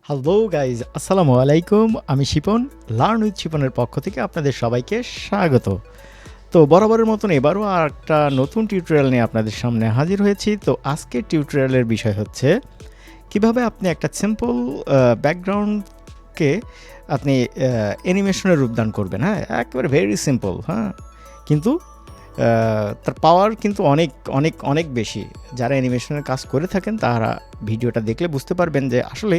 Hello guys, আসসালামু আলাইকুম। আমি শিপন, লার্ন উইথ শিপনের পক্ষ থেকে আপনাদের সবাইকে স্বাগত। তো বরাবরের মতন এবারও আর একটা নতুন টিউটোরিয়াল নিয়ে আপনাদের সামনে হাজির হয়েছি। তো আজকের টিউটোরিয়ালের বিষয় হচ্ছে কিভাবে আপনি একটা সিম্পল ব্যাকগ্রাউন্ডকে আপনি অ্যানিমেশনের রূপদান করবেন। হ্যাঁ, একেবারে ভেরি সিম্পল। হ্যাঁ, কিন্তু তার পাওয়ার কিন্তু অনেক অনেক অনেক বেশি। যারা অ্যানিমেশনের কাজ করে থাকেন তারা ভিডিওটা দেখলে বুঝতে পারবেন যে আসলে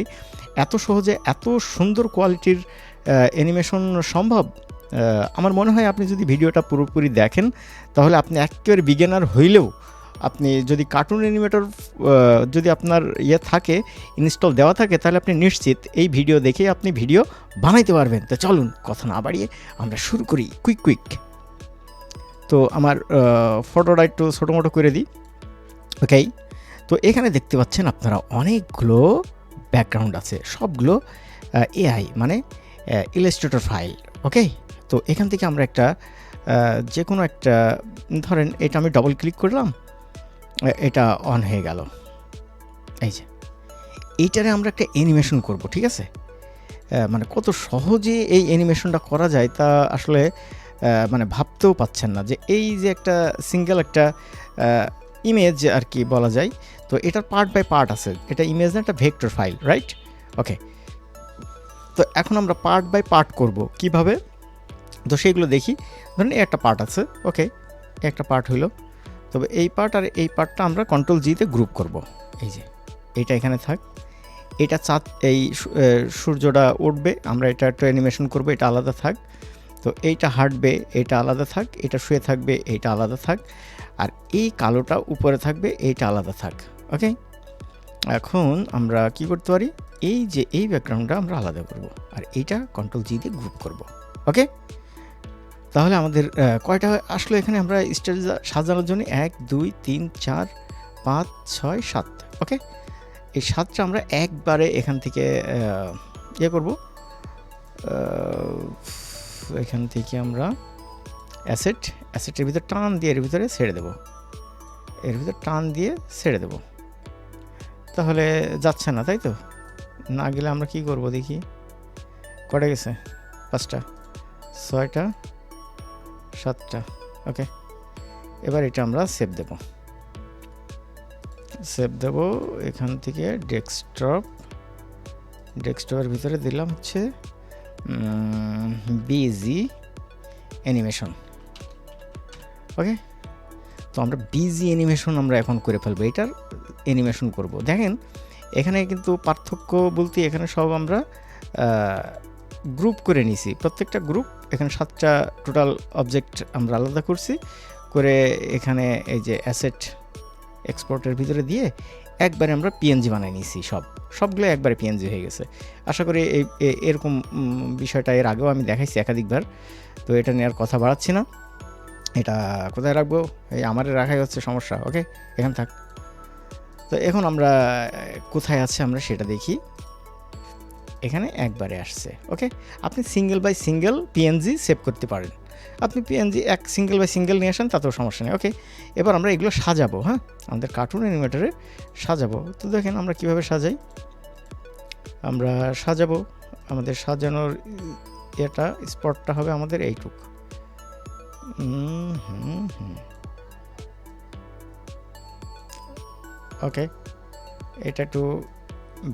এত সহজে এত সুন্দর কোয়ালিটির অ্যানিমেশন সম্ভব। আমার মনে হয় আপনি যদি ভিডিওটা পুরোপুরি দেখেন তাহলে আপনি একেবারে বিগিনার হইলেও আপনি যদি কার্টুন অ্যানিমেটর যদি আপনার থাকে, ইনস্টল দেওয়া থাকে, তাহলে আপনি নিশ্চিত এই ভিডিও দেখে আপনি ভিডিও বানাইতে পারবেন। তো চলুন কথা না বাড়িয়ে আমরা শুরু করি কুইক। তো আমার ফটোটা একটু ছোটো মোটো করে দিই। ওকে, তো এখানে দেখতে পাচ্ছেন আপনারা অনেকগুলো ব্যাকগ্রাউন্ড আছে, সবগুলো এআই মানে ইলাস্ট্রেটর ফাইল। ওকে, তো এখান থেকে আমরা একটা যে কোনো একটা ধরেন এটা আমি ডবল ক্লিক করলাম, এটা অন হয়ে গেল। এই যে এইটারে আমরা একটা অ্যানিমেশন করব, ঠিক আছে? মানে কত সহজে এই অ্যানিমেশনটা করা যায় তা আসলে মানে ভাবতেও পাচ্ছেন না যে এই যে একটা সিঙ্গেল একটা ইমেজ আর কি বলা যায়। তো এটার পার্ট বাই পার্ট আছে, এটা ইমেজ না, একটা ভেক্টর ফাইল, রাইট? ওকে, তো এখন আমরা পার্ট বাই পার্ট করব কিভাবে, তো সেইগুলো দেখি। ধরুন এই একটা পার্ট আছে, ওকে, একটা পার্ট হইলো। তবে এই পার্ট আর এই পার্টটা আমরা কন্ট্রোল জিতে গ্রুপ করব। এই যে এইটা এখানে থাক, এটা চাঁদ, এই সূর্যটা উঠবে, আমরা এটা একটু অ্যানিমেশন করব, এটা আলাদা থাক। তো এইটা হাঁটবে, এটা আলাদা থাক, এটা শুয়ে থাকবে, এইটা আলাদা থাক, আর এই কালোটা উপরে থাকবে, এইটা আলাদা থাক। ওকে, এখন আমরা কি করতে পারি, এই যে এই ব্যাকগ্রাউন্ডটা আমরা আলাদা করব, আর এইটা কন্ট্রোল জি দিয়ে গ্রুপ করব। ওকে, তাহলে আমাদের কয়টা আসলে এখানে আমরা স্টেজ সাজানোর জন্য 1 2 3 4 5 6 7। ওকে, এই 7টা আমরা একবারে এখান থেকে ইয়ে করব। এখান থেকে আমরা অ্যাসেটের ভিতর টান দিয়ে এর ভিতরে ছেড়ে দেব, এর ভিতর টান দিয়ে ছেড়ে দেব। তাহলে যাচ্ছে না, তাই তো? না গেলে আমরা কি করব দেখি, কটা গেছে? 5টা, 6টা, 7টা। ওকে, এবার এটা আমরা সেভ দেব। এখান থেকে ডেস্কটপের ভিতরে দিলাম হচ্ছে বিজি অ্যানিমেশন। ওকে, তো আমরা বিজি অ্যানিমেশন আমরা এখন করে ফেলবো, এটার অ্যানিমেশন করব। দেখেন এখানে কিন্তু পার্থক্য বলতে এখানে সব আমরা গ্রুপ করে নিছি, প্রত্যেকটা গ্রুপ। এখানে 7টা টোটাল অবজেক্ট আমরা আলাদা করছি করে, এখানে এই যে অ্যাসেট এক্সপোর্টের ভিতরে দিয়ে একবারে আমরা পিএনজি বানিয়ে নিয়েছি, সবগুলো একবারে পিএনজি হয়ে গেছে। আশা করি এরকম বিষয়টা এর আগেও আমি দেখাইছি একাধিকবার, তো এটা নিয়ে আর কথা বাড়াচ্ছি না। এটা কোথায় রাখবো? এই আমারে রাখাই হচ্ছে সমস্যা। ওকে, এখানে থাক। তো এখন আমরা কোথায় আছে আমরা সেটা দেখি। এখানে একবারে আসছে। ওকে, আপনি single by single PNG save করতে পারেন। আপনি পিএনজি সিঙ্গেল বাই সিঙ্গেল নিয়ে আসেন, তাতেও সমস্যা নেই। ওকে, এবার আমরা এগুলো সাজাবো। হ্যাঁ, আমাদের কার্টুন অ্যানিমেটরে সাজাবো। তো দেখেন আমরা কিভাবে সাজাই। আমরা সাজাবো, আমাদের সাজানোর এটা স্পটটা হবে আমাদের এইটুক। ওকে, এটা একটু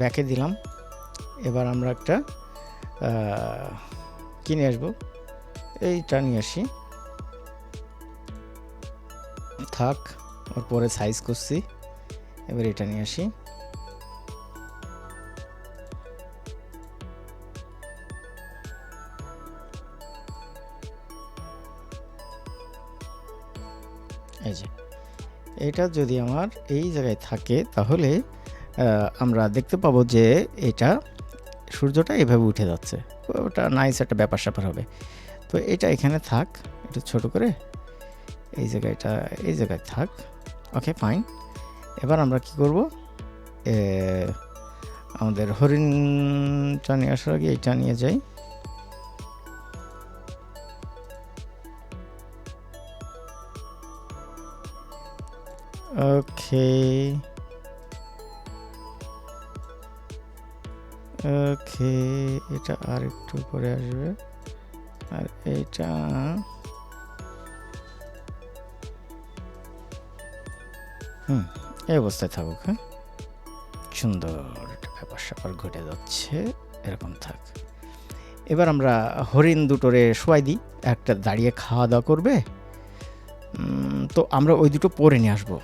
ব্যাকে দিলাম। এবার আমরা একটা কি নিয়ে আসবো, এইটা নিয়ে আসি, থাক, ওর পরে সাইজ করছি। এবার এটা নিয়ে আসি, এই যে এটা যদি আমার এই জায়গায় থাকে তাহলে আমরা দেখতে পাবো যে এটা সূর্যটা এভাবে উঠে যাচ্ছে। ওটা নাইস একটা ব্যাপার স্যাপার হবে। তো এটা এখানে থাক, একটু ছোট করে এই জায়গায় থাক। ওকে, ফাইন। এবার আমরা কি করব, আমাদের হরিণটা নিয়ে আসার আগে এইটা নিয়ে যাই। ওকে, ওকে, এটা আর একটু পরে আসবে, আর এইটা এই অবস্থায় থাকুক। হ্যাঁ, সুন্দর একটা ব্যাপার স্যাপার ঘটে যাচ্ছে, এরকম থাক। এবার আমরা হরিণ দুটোরে শোয়াই দিই, একটা দাঁড়িয়ে খাওয়া দাওয়া করবে। তো আমরা ওই দুটো পরে নিয়ে আসবো।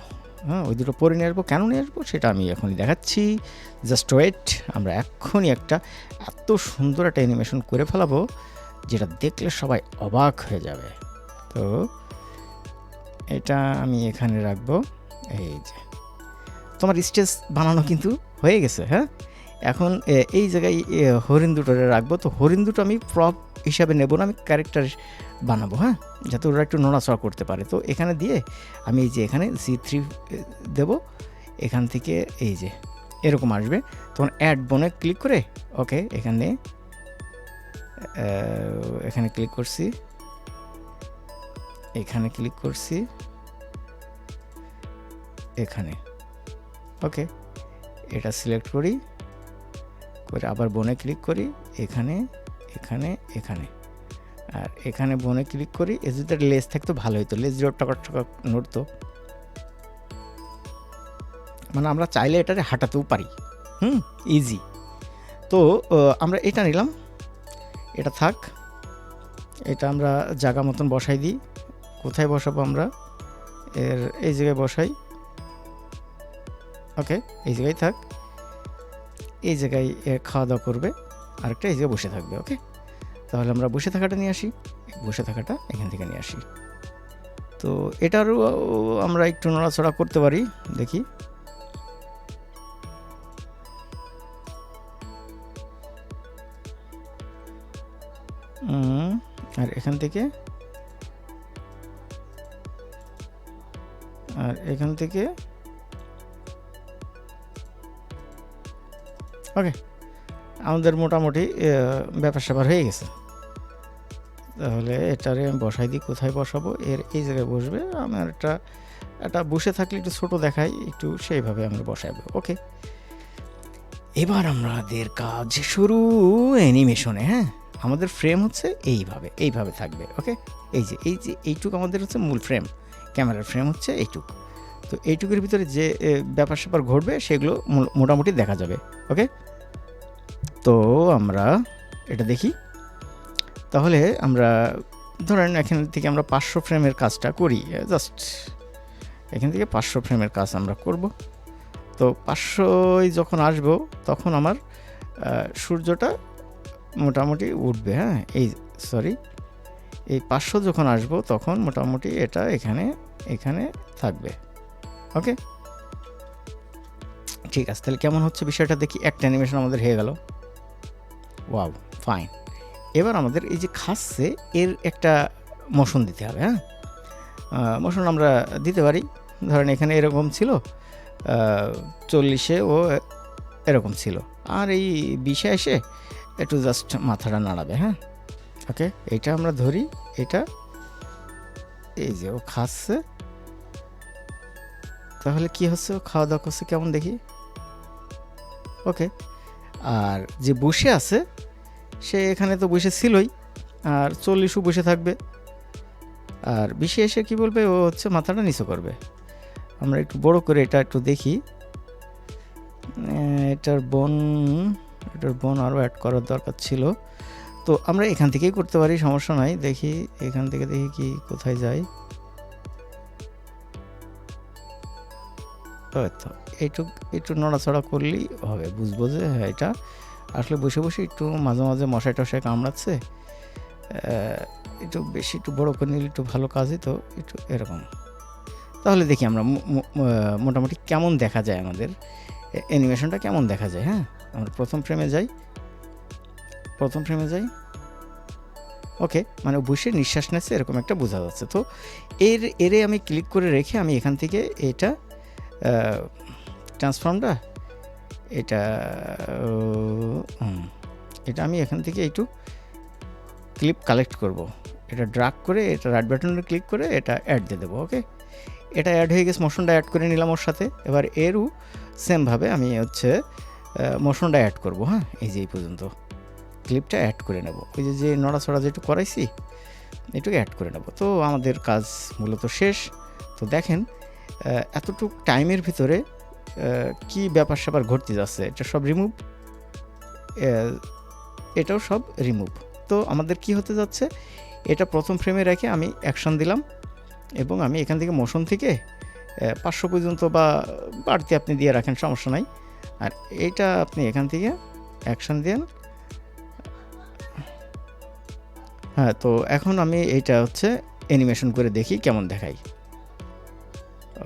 হ্যাঁ, ওই দুটো পরে নিয়ে আসবো। কেন নিয়ে আসবো সেটা আমি এখনই দেখাচ্ছি, জাস্ট ওয়েট। আমরা এক্ষুনি একটা এত সুন্দর একটা অ্যানিমেশন করে ফেলাবো যেটা দেখলে সবাই অবাক হয়ে যাবে। তো এটা আমি এখানে রাখবো। এই যে তোমার স্টেজ বানানো কিন্তু হয়ে গেছে। হ্যাঁ, এখন এই জায়গায় হরিণ দুটোরে রাখবো। তো হরিণ দুটো আমি প্রপ হিসাবে নেব না, আমি ক্যারেক্টার বানাবো। হ্যাঁ, যাতে ওরা একটু নড়াচড়া করতে পারে। তো এখানে দিয়ে আমি এই যে এখানে G3 দেব, এখান থেকে এই যে এরকম আসবে। তখন অ্যাড বনে ক্লিক করে ওকে, এখানে ক্লিক করছি, এখানে ক্লিক করছি, এখানে ওকে, এটা সিলেক্ট করি করে আবার বনে ক্লিক করি, এখানে এখানে এখানে, আর এখানে বনে ক্লিক করি। এ যদি লেস থাকতো ভালো হতো, লেস টকার নড়তো, মানে আমরা চাইলে এটারে হাঁটাতেও পারি। ইজি। তো আমরা এটা নিলাম, এটা থাক, এটা আমরা জায়গা মতন বসাই দিই। কোথায় বসাবো আমরা? এই জায়গায় বসাই। ওকে, এই জায়গায় থাক, এই জায়গায় খাওয়া দাওয়া করবে, আরেকটা এই জায়গায় বসে থাকবে। ওকে, তাহলে আমরা বসে থাকাটা নিয়ে আসি, বসে থাকাটা এখান থেকে নিয়ে আসি। তো এটারও আমরা একটু নড়াচড়া করতে পারি, দেখি। আর এখান থেকে, আর এখান থেকে ওকে, আমাদের মোটামুটি ব্যাপার স্যাপার হয়ে গেছে। তাহলে এটারে আমি বসাই দিই। কোথায় বসাবো? এই জায়গায় বসবে। আমার এটা বসে থাকলে একটু ছোট দেখাই, একটু সেইভাবে আমরা বসাবো। ওকে, এবার আমাদের কাজ শুরু অ্যানিমেশনে। হ্যাঁ, আমাদের ফ্রেম হচ্ছে এইভাবে থাকবে। ওকে, এই যে এইটুকু আমাদের হচ্ছে মূল ফ্রেম, ক্যামেরার ফ্রেম হচ্ছে এইটুক। তো এইটুকুর ভিতরে যে ব্যাপার স্যাপার ঘটবে সেগুলো মোটামুটি দেখা যাবে। ওকে, তো আমরা এটা দেখি। তাহলে আমরা ধরেন এখান থেকে আমরা 500 ফ্রেমের কাজটা করি, জাস্ট এখান থেকে 500 ফ্রেমের কাজ আমরা করব। তো 500 যখন আসবো তখন আমার সূর্যটা মোটামুটি উঠবে। হ্যাঁ, এই 500 যখন আসবো তখন মোটামুটি এটা এখানে থাকবে। ওকে, ঠিক আছে। তাহলে কেমন হচ্ছে বিষয়টা দেখি। একটা অ্যানিমেশন আমাদের হয়ে গেল। Wow, fine. এবার আমাদের এই যে খাচ্ছে এর একটা মোশন দিতে হবে। হ্যাঁ, মোশন আমরা দিতে পারি। ধরেন এখানে এরকম ছিল, 40-এ ও এরকম ছিল, আর এই 20-এ এসে একটু জাস্ট মাথাটা নাড়াবে। হ্যাঁ, ওকে, এইটা আমরা ধরি। এটা এই যে ও খাচ্ছে, তাহলে কি হচ্ছে? ও খাওয়া দাওয়া করছে, কেমন দেখি। ওকে, আর যে বসে আছে সে এখানে তো বসে ছিলই, আর 40ও বসে থাকবে, আর 20-এ এসে কি বলবে? ও হচ্ছে মাথাটা নিচু করবে। আমরা একটু বড় করে এটা একটু দেখি। এটার বন আরও অ্যাড করার দরকার ছিল। তো আমরা এখান থেকেই করতে পারি, সমস্যা নাই। দেখি এখান থেকে দেখি কি কোথায় যাই। হয়তো একটু নড়াচড়া করলেই হবে, বুঝবো যে হ্যাঁ এটা আসলে বসে বসে একটু মাঝে মাঝে মশাই টশাই কামড়াচ্ছে। একটু বড় করে নিলে একটু ভালো কাজই তো, একটু এরকম। তাহলে দেখি আমরা মোটামুটি কেমন দেখা যায়, আমাদের অ্যানিমেশনটা কেমন দেখা যায়। হ্যাঁ, আমরা প্রথম ফ্রেমে যাই। ওকে, মানে বসে নিঃশ্বাস নিচ্ছে এরকম একটা বোঝা যাচ্ছে। তো এরে আমি ক্লিক করে রেখে আমি এখান থেকে এটা ট্রান্সফর্মটা এটা আমি এখান থেকে একটু ক্লিপ কালেক্ট করব। এটা ড্রাগ করে এটা রাইট বাটনে ক্লিক করে এটা অ্যাড দিয়ে দেবো। ওকে, এটা অ্যাড হয়ে গেছে, মোশনটা অ্যাড করে নিলাম ওর সাথে। এবার এরও সেমভাবে আমি হচ্ছে মোশনটা অ্যাড করব। হ্যাঁ, এই যে এই পর্যন্ত ক্লিপটা অ্যাড করে নেব। ওই যে নড়াচড়া যেটুকু করাইছি এটুকু অ্যাড করে নেব। তো আমাদের কাজ মূলত শেষ। তো দেখেন এতটুক টাইমের ভিতরে কি ব্যাপার স্যাপার ঘটতে যাচ্ছে। এটা সব রিমুভ, এটাও সব রিমুভ। তো আমাদের কি হতে যাচ্ছে, এটা প্রথম ফ্রেমে রেখে আমি অ্যাকশন দিলাম এবং আমি এখান থেকে মোশন থেকে 500 পর্যন্ত বা বাড়তি আপনি দিয়ে রাখেন, সমস্যা নাই। আর এইটা আপনি এখান থেকে অ্যাকশন দেন। হ্যাঁ, তো এখন আমি এইটা হচ্ছে অ্যানিমেশন করে দেখি কেমন দেখাই।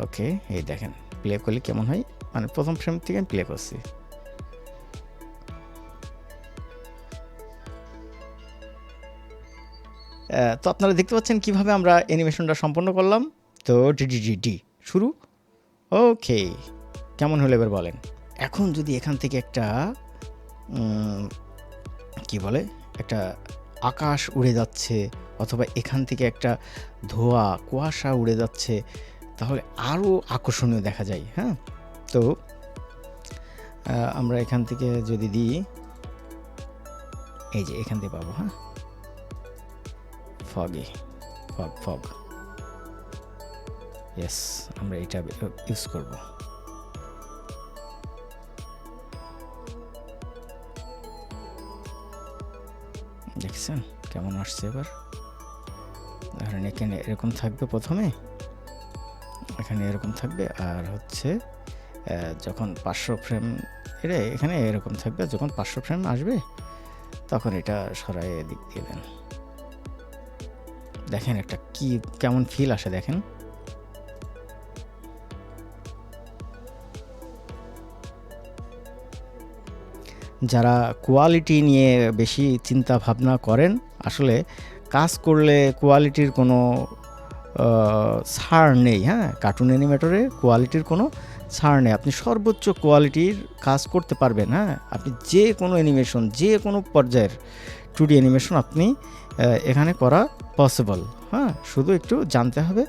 ওকে, এই দেখেন প্লে করলে কেমন হয়, মানে প্রথম ফ্রেম থেকে আমি প্লে করছি। তো আপনারা দেখতে পাচ্ছেন কিভাবে আমরা অ্যানিমেশনটা সম্পন্ন করলাম। তো ডি শুরু। ওকে, কেমন হলো এবার বলেন। এখন যদি এখান থেকে একটা কি বলে, একটা আকাশ উড়ে যাচ্ছে অথবা এখান থেকে একটা ধোঁয়া কুয়াশা উড়ে যাচ্ছে, তাহলে আরও আকর্ষণীয় দেখা যায়। হ্যাঁ, তো আমরা এখান থেকে যদি দিই, এই যে এখান থেকে পাবো। হ্যাঁ, ফগ ইয়েস, আমরা এটা ইউজ করব। দেখছেন কেমন আসছে এবার। ধরেন এখানে এরকম থাকবে, প্রথমে এখানে এরকম থাকবে, আর হচ্ছে যখন 500 ফ্রেম এখানে এরকম থাকবে। যখন 500 ফ্রেম আসবে তখন এটা সরাই দিক দিয়ে দেন। দেখেন একটা কি কেমন ফিল আসে দেখেন। যারা কোয়ালিটি নিয়ে বেশি চিন্তা ভাবনা করেন, আসলে কাজ করলে কোয়ালিটির কোনো ছাড় নেই। হ্যাঁ, কার্টুন অ্যানিমেটরে কোয়ালিটির কোনো ছাড় নেই। আপনি সর্বোচ্চ কোয়ালিটির কাজ করতে পারবেন। হ্যাঁ, আপনি যে কোনো অ্যানিমেশন, যে কোনো পর্যায়ের 2D অ্যানিমেশন আপনি এখানে করা পসিবল। হ্যাঁ, শুধু একটু জানতে হবে,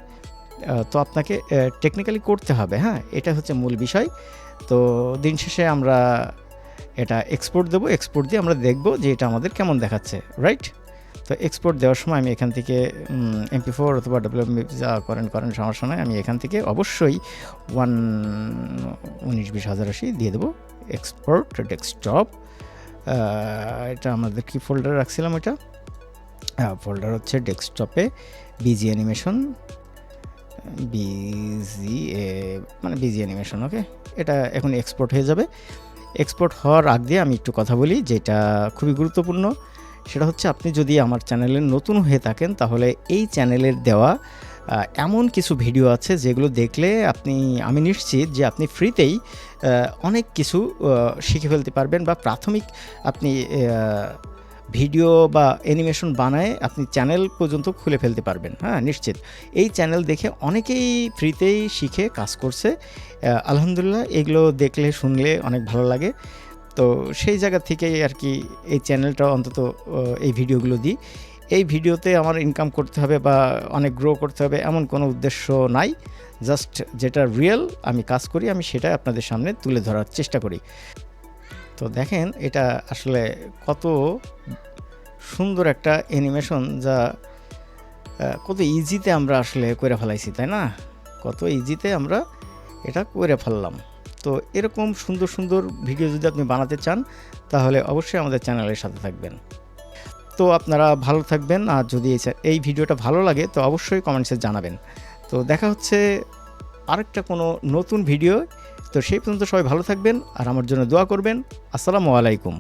তো আপনাকে টেকনিক্যালি করতে হবে। হ্যাঁ, এটা হচ্ছে মূল বিষয়। তো দিন শেষে আমরা এটা এক্সপোর্ট দেবো, এক্সপোর্ট দিয়ে আমরা দেখব যে এটা আমাদের কেমন দেখাচ্ছে, রাইট। তো এক্সপোর্ট দেওয়ার সময় আমি এখান থেকে MP4 অথবা WMV যা করেন সমস্যা নয়। আমি এখান থেকে অবশ্যই 19-20,080 দিয়ে দেবো। এক্সপোর্ট ডেস্কটপ, এটা আমাদের কি ফোল্ডার রাখছিলাম, এটা ফোল্ডার হচ্ছে ডেস্কটপে বিজি অ্যানিমেশন, মানে বিজি অ্যানিমেশন। ওকে, এটা এখন এক্সপোর্ট হয়ে যাবে। এক্সপোর্ট হওয়ার আগ দিয়ে আমি একটু কথা বলি, যেটা খুবই গুরুত্বপূর্ণ। সেটা হচ্ছে, আপনি যদি আমার চ্যানেলে নতুন হয়ে থাকেন তাহলে এই চ্যানেলের দেওয়া এমন কিছু ভিডিও আছে যেগুলো দেখলে আমি নিশ্চিত যে আপনি ফ্রিতেই অনেক কিছু শিখে ফেলতে পারবেন, বা প্রাথমিক আপনি ভিডিও বা অ্যানিমেশন বানায় আপনি চ্যানেল পর্যন্ত খুলে ফেলতে পারবেন। হ্যাঁ, নিশ্চিত। এই চ্যানেল দেখে অনেকেই ফ্রিতেই শিখে কাজ করছে, আলহামদুলিল্লাহ। এগুলো দেখলে শুনলে অনেক ভালো লাগে। তো সেই জায়গা থেকেই আর কি এই চ্যানেলটা অন্তত এই ভিডিওগুলো দিই। এই ভিডিওতে আমার ইনকাম করতে হবে বা অনেক গ্রো করতে হবে এমন কোনো উদ্দেশ্য নাই। জাস্ট যেটা রিয়েল আমি কাজ করি, আমি সেটা আপনাদের সামনে তুলে ধরার চেষ্টা করি। তো দেখেন এটা আসলে কত সুন্দর একটা অ্যানিমেশন, যা কত ইজিতে আমরা আসলে করে ফেলাইছি, তাই না? কত ইজিতে আমরা এটা করে ফেললাম। তো এরকম সুন্দর সুন্দর ভিডিও যদি আপনি বানাতে চান তাহলে অবশ্যই আমাদের চ্যানেলের সাথে থাকবেন। তো আপনারা ভালো থাকবেন, আর যদি এই ভিডিওটা ভালো লাগে তো অবশ্যই কমেন্টসে জানাবেন। তো দেখা হচ্ছে আরেকটা কোনো নতুন ভিডিও। তো সেই পর্যন্ত সবাই ভালো থাকবেন আর আমার জন্য দোয়া করবেন। আসসালামু আলাইকুম।